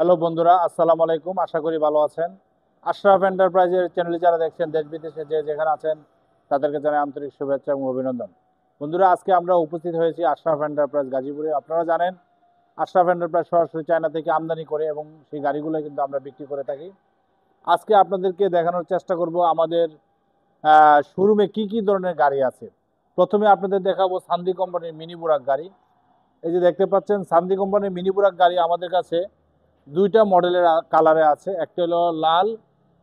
Hello বন্ধুরা, আসসালামু আলাইকুম। আশা করি ভালো আছেন। আশরাফ এন্টারপ্রাইজের চ্যানেলে যারা দেখছেন, দেশ বিদেশে যে যেখানে আছেন তাদেরকে জানাই আন্তরিক শুভেচ্ছা এবং অভিনন্দন। বন্ধুরা, আজকে আমরা উপস্থিত হয়েছি আশরাফ এন্টারপ্রাইজ গাজীপুরে। আপনারা জানেন আশরাফ এন্টারপ্রাইজ সরাসরি চায়না থেকে আমদানি করে এবং সেই গাড়িগুলো কিন্তু আমরা বিক্রি করে থাকি। আজকে আপনাদেরকে দেখানোর চেষ্টা করব আমাদের শোরুমে কি কি ধরনের গাড়ি আছে। প্রথমে আপনাদের দেখাবো সান্দি কোম্পানির মিনি বুরাক গাড়ি। এই যে দেখতে পাচ্ছেন সান্দি কোম্পানির মিনি বুরাক গাড়ি আমাদের কাছে দুইটা মডেলের কালারে আছে, একটা হলো লাল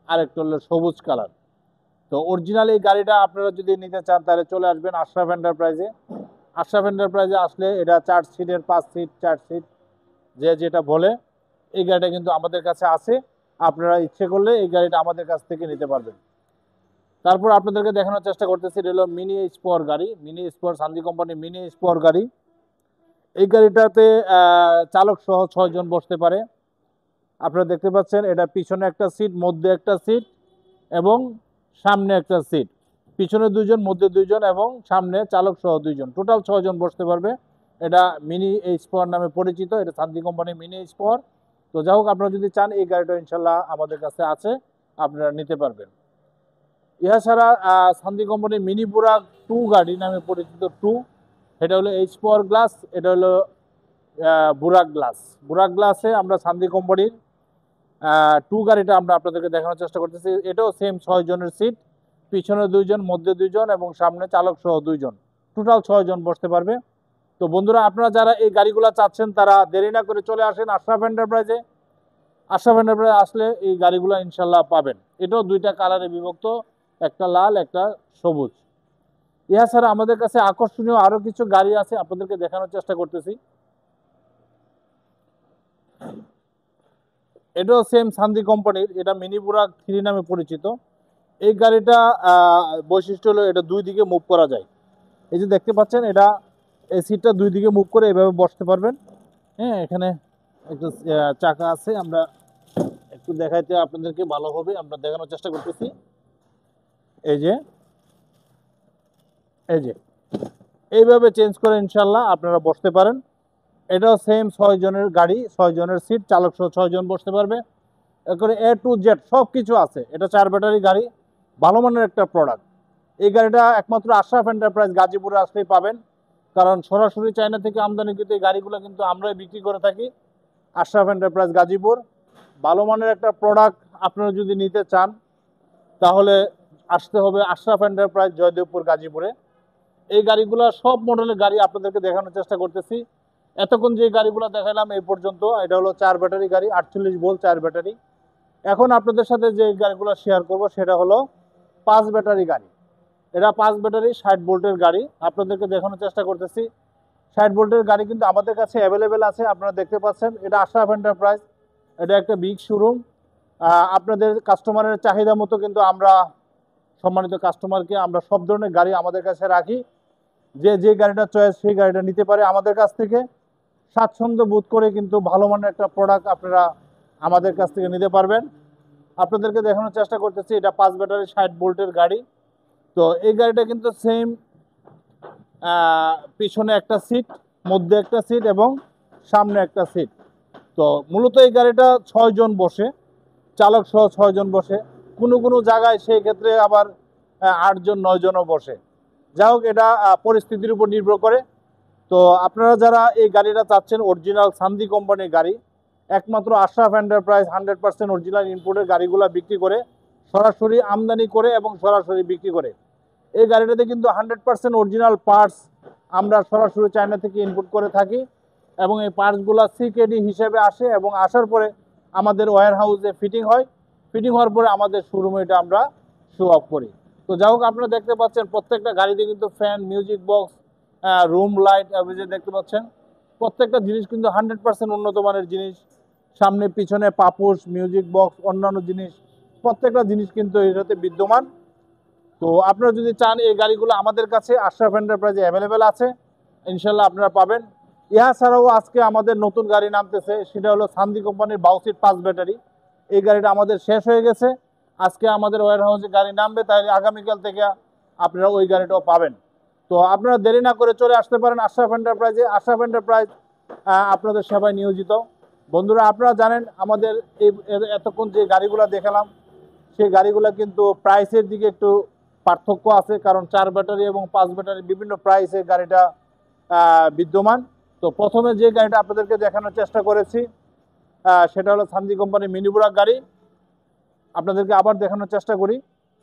আর একটা হলো সবুজ কালার। তো অরিজিনাল এই গাড়িটা আপনারা যদি নিতে চান তাহলে চলে আসবেন আশরাফ এন্টারপ্রাইজে। আশরাফ এন্টারপ্রাইজে আসলে এটা 4 সিটের 5 সিট 4 সিট যে যেটা বলে এই গাড়িটা কিন্তু আমাদের কাছে আছে। আপনারা ইচ্ছে করলে এই গাড়িটা আমাদের কাছ থেকে নিতে পারবেন। তারপর আপনাদেরকে দেখানোর চেষ্টা করতেছি, এটা হলো মিনি স্পোর গাড়ি, মিনি স্পোর সান্দি কোম্পানির মিনি স্পোর গাড়ি। এই গাড়িটাতে চালক সহ 6 জন বসতে পারে। আপনারা দেখতে পাচ্ছেন এটা পিছনে একটা সিট, মধ্যে একটা সিট এবং সামনে একটা সিট। পিছনে 2 জন, মধ্যে 2 জন এবং সামনে চালক সহ 2 জন, টোটাল 6 জন বসতে পারবে। এটা মিনি স্পোর নামে পরিচিত, এটা সান্দি কোম্পানির মিনি স্পোর। তো যাই হোক, আপনারা যদি চান এই গাড়িটা ইনশাল্লাহ আমাদের কাছে আছে, আপনারা নিতে পারবেন। ইহা ছাড়া সান্দি কোম্পানির মিনি বুরাক 2 গাড়ি নামে পরিচিত 2, এটা হলো এইচ পাওয়ার গ্লাস, এটা হলো বুরাক গ্লাস। বুরাক গ্লাসে আমরা সান্দি কোম্পানির 2 গাড়িটা আমরা আপনাদেরকে দেখানোর চেষ্টা করতেছি। এটাও সেম 6 জনের সিট, পিছনে 2 জন, মধ্যে 2 জন এবং সামনে চালক সহ 2 জন, টোটাল 6 জন বসতে পারবে। তো বন্ধুরা, আপনারা যারা এই গাড়িগুলো চাচ্ছেন তারা দেরি না করে চলে আসেন আশরাফ এন্টারপ্রাইজে। আশরাফ এন্টারপ্রাইজ আসলে এই গাড়িগুলো ইনশাল্লাহ পাবেন। এটাও দুইটা কালারে বিভক্ত, একটা লাল একটা সবুজ। ইহা ছাড়া আমাদের কাছে আকর্ষণীয় আরো কিছু গাড়ি আছে, আপনাদেরকে দেখানোর চেষ্টা করতেছি। এটাও সেম সান্দি কোম্পানির, এটা মিনি বুরাক 3 নামে পরিচিত। এই গাড়িটা বৈশিষ্ট্য হলো এটা 2 দিকে মুভ করা যায়। এই যে দেখতে পাচ্ছেন, এটা এই সিটটা 2 দিকে মুভ করে এভাবে বসতে পারবেন। হ্যাঁ, এখানে একটা চাকা আছে, আমরা একটু দেখাইতে আপনাদেরকে ভালো হবে, আমরা দেখানোর চেষ্টা করতেছি। এই যে এই যে এইভাবে চেঞ্জ করে ইনশাল্লাহ আপনারা বসতে পারেন। এটাও সেম 6 জনের গাড়ি, 6 জনের সিট, চালক সহ 6 জন বসতে পারবে। এরপরে এ টু জেড সব কিছু আছে। এটা 4 ব্যাটারি গাড়ি, ভালো মানের একটা প্রোডাক্ট। এই গাড়িটা একমাত্র আশরাফ এন্টারপ্রাইজ গাজীপুরে আসলেই পাবেন, কারণ সরাসরি চায়না থেকে আমদানিকৃত এই গাড়িগুলো কিন্তু আমরাই বিক্রি করে থাকি। আশরাফ এন্টারপ্রাইজ গাজীপুর, ভালো মানের একটা প্রোডাক্ট। আপনারা যদি নিতে চান তাহলে আসতে হবে আশরাফ এন্টারপ্রাইজ, জয়দেবপুর, গাজীপুরে। এই গাড়িগুলো সব মডেলের গাড়ি আপনাদেরকে দেখানোর চেষ্টা করতেছি। এতক্ষণ যে গাড়িগুলো দেখালাম এই পর্যন্ত, এটা হলো 4 ব্যাটারি গাড়ি, 48 ভোল্ট 4 ব্যাটারি। এখন আপনাদের সাথে যে গাড়িগুলো শেয়ার করব সেটা হলো 5 ব্যাটারি গাড়ি। এটা 5 ব্যাটারি 60 ভোল্টের গাড়ি, আপনাদেরকে দেখানোর চেষ্টা করতেছি। 60 ভোল্টের গাড়ি কিন্তু আমাদের কাছে অ্যাভেলেবেল আছে, আপনারা দেখতে পাচ্ছেন। এটা আশরাফ এন্টারপ্রাইজ, এটা একটা বিগ শোরুম। আপনাদের কাস্টমারের চাহিদা মতো কিন্তু আমরা সম্মানিত কাস্টমারকে আমরা সব ধরনের গাড়ি আমাদের কাছে রাখি। যে যে গাড়িটা চয়েস সেই গাড়িটা নিতে পারে আমাদের কাছ থেকে, স্বাচ্ছন্দ্য বোধ করে কিন্তু ভালো মানের একটা প্রোডাক্ট আপনারা আমাদের কাছ থেকে নিতে পারবেন। আপনাদেরকে দেখানোর চেষ্টা করতেছি, এটা 5 ব্যাটারি 60 ভোল্টের গাড়ি। তো এই গাড়িটা কিন্তু সেম, পিছনে একটা সিট, মধ্যে একটা সিট এবং সামনে একটা সিট। তো মূলত এই গাড়িটা 6 জন বসে, চালক সহ 6 জন বসে। কোনো কোনো জায়গায় সেই ক্ষেত্রে আবার 8 জন 9 জনও বসে। যাই হোক, এটা পরিস্থিতির উপর নির্ভর করে। তো আপনারা যারা এই গাড়িটা চাচ্ছেন, অরিজিনাল সান্দি কোম্পানির গাড়ি, একমাত্র আশরাফ এন্টারপ্রাইজ 100% অরিজিনাল ইম্পোর্টের গাড়িগুলো বিক্রি করে, সরাসরি আমদানি করে এবং সরাসরি বিক্রি করে। এই গাড়িটাতে কিন্তু 100% অরিজিনাল পার্টস আমরা সরাসরি চায়না থেকে ইনপুট করে থাকি এবং এই পার্টসগুলো সিকেডি হিসেবে আসে এবং আসার পরে আমাদের ওয়্যার হাউসে ফিটিং হয়। ফিটিং হওয়ার পরে আমাদের শোরুমে এটা আমরা শো অফ করি। তো যাই হোক, আপনারা দেখতে পাচ্ছেন প্রত্যেকটা গাড়িতে কিন্তু fan, music box, room light, যে দেখতে পাচ্ছেন প্রত্যেকটা জিনিস কিন্তু 100% উন্নত মানের জিনিস। সামনে পিছনে পাপোশ, মিউজিক বক্স, অন্যান্য জিনিস, প্রত্যেকটা জিনিস কিন্তু এটাতে বিদ্যমান। তো আপনারা যদি চান এই গাড়িগুলো আমাদের কাছে আশরাফ এন্টারপ্রাইজে অ্যাভেলেবেল আছে, ইনশাল্লাহ আপনারা পাবেন। ইহা ছাড়াও আজকে আমাদের নতুন গাড়ি নামতেছে, সেটা হলো সান্দি কোম্পানির বাউসিট 5 ব্যাটারি। এই গাড়িটা আমাদের শেষ হয়ে গেছে, আজকে আমাদের ওয়্যার হাউসে গাড়ি নামবে, তাই আগামীকাল থেকে আপনারা ওই গাড়িটাও পাবেন। তো আপনারা দেরি না করে চলে আসতে পারেন আশরাফ এন্টারপ্রাইজে। আশরাফ এন্টারপ্রাইজ আপনাদের সেবায় নিয়োজিত। বন্ধুরা আপনারা জানেন আমাদের এই এতক্ষণ যে গাড়িগুলো দেখালাম সেই গাড়িগুলো কিন্তু প্রাইসের দিকে একটু পার্থক্য আছে, কারণ 4 ব্যাটারি এবং 5 ব্যাটারি বিভিন্ন প্রাইসে গাড়িটা বিদ্যমান। তো প্রথমে যে গাড়িটা আপনাদেরকে দেখানোর চেষ্টা করেছি সেটা হলো সানজি কোম্পানির মিনি বুরাক গাড়ি। আপনাদেরকে আবার দেখানোর চেষ্টা করি।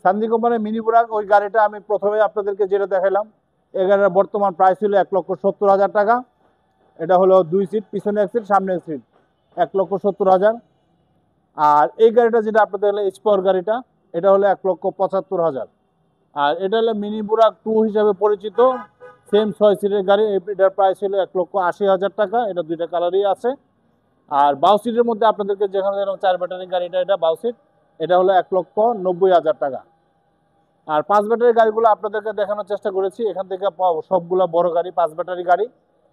সানজি কোম্পানির মিনি বুরাক ওই গাড়িটা আমি প্রথমে আপনাদেরকে যেটা দেখালাম, এই গাড়ির বর্তমান প্রাইস ছিল 1,70,000 টাকা। এটা হলো 2 সিট, পিছনে 1 সিট, সামনে 1 সিট, 1,70,000। আর এই গাড়িটা যেটা আপনাদের হলো এইচ পাওয়ার গাড়িটা, এটা হলো 1,75,000। আর এটা হলো মিনি বুরাক 2 হিসাবে পরিচিত, সেম 6 সিটের গাড়ি। এটার প্রাইস হলো 1,80,000 টাকা। এটা দুইটা কালারই আছে। আর 22 সিটের মধ্যে আপনাদেরকে যেখানে যেরকম 4 ব্যাটারি গাড়িটা, এটা 22 সিট, এটা হলো 1,90,000 টাকা। আর 5 ব্যাটারি গাড়িগুলো আপনাদেরকে দেখানোর চেষ্টা করেছি। এখান থেকে সবগুলো বড় গাড়ি, 5 ব্যাটারি গাড়ি।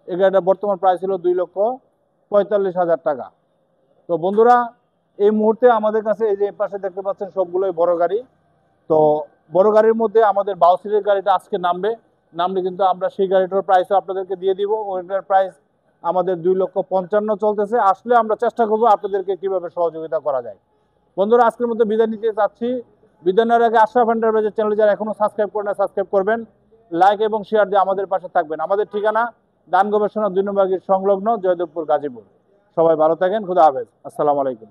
এই গাড়িটার বর্তমান প্রাইস হলো 2,45,000 টাকা। তো বন্ধুরা এই মুহূর্তে আমাদের কাছে এই যে পাশে দেখতে পাচ্ছেন সবগুলোই বড় গাড়ি। তো বড় গাড়ির মধ্যে আমাদের 22 সিটের গাড়িটা আজকে নামলে কিন্তু আমরা সেই গাড়িটার প্রাইসও আপনাদেরকে দিয়ে দিব। ওইটার প্রাইস আমাদের 2,55,000 চলতেছে। আসলে আমরা চেষ্টা করবো আপনাদেরকে কিভাবে সহযোগিতা করা যায়। বন্ধুরা আজকের মধ্যে বিদায় নিতে চাচ্ছি। বিদায় নেওয়ার আগে আশরাফ এন্টারপ্রাইজের চ্যানেল যারা এখনো সাবস্ক্রাইব করেন না, সাবস্ক্রাইব করবেন, লাইক এবং শেয়ার দিয়ে আমাদের পাশে থাকবেন। আমাদের ঠিকানা দান গবেষণা 2 নম্বর গেট সংলগ্ন, জয়দেবপুর, গাজীপুর। সবাই ভালো থাকেন। খুদা হাফেজ। আসসালামু আলাইকুম।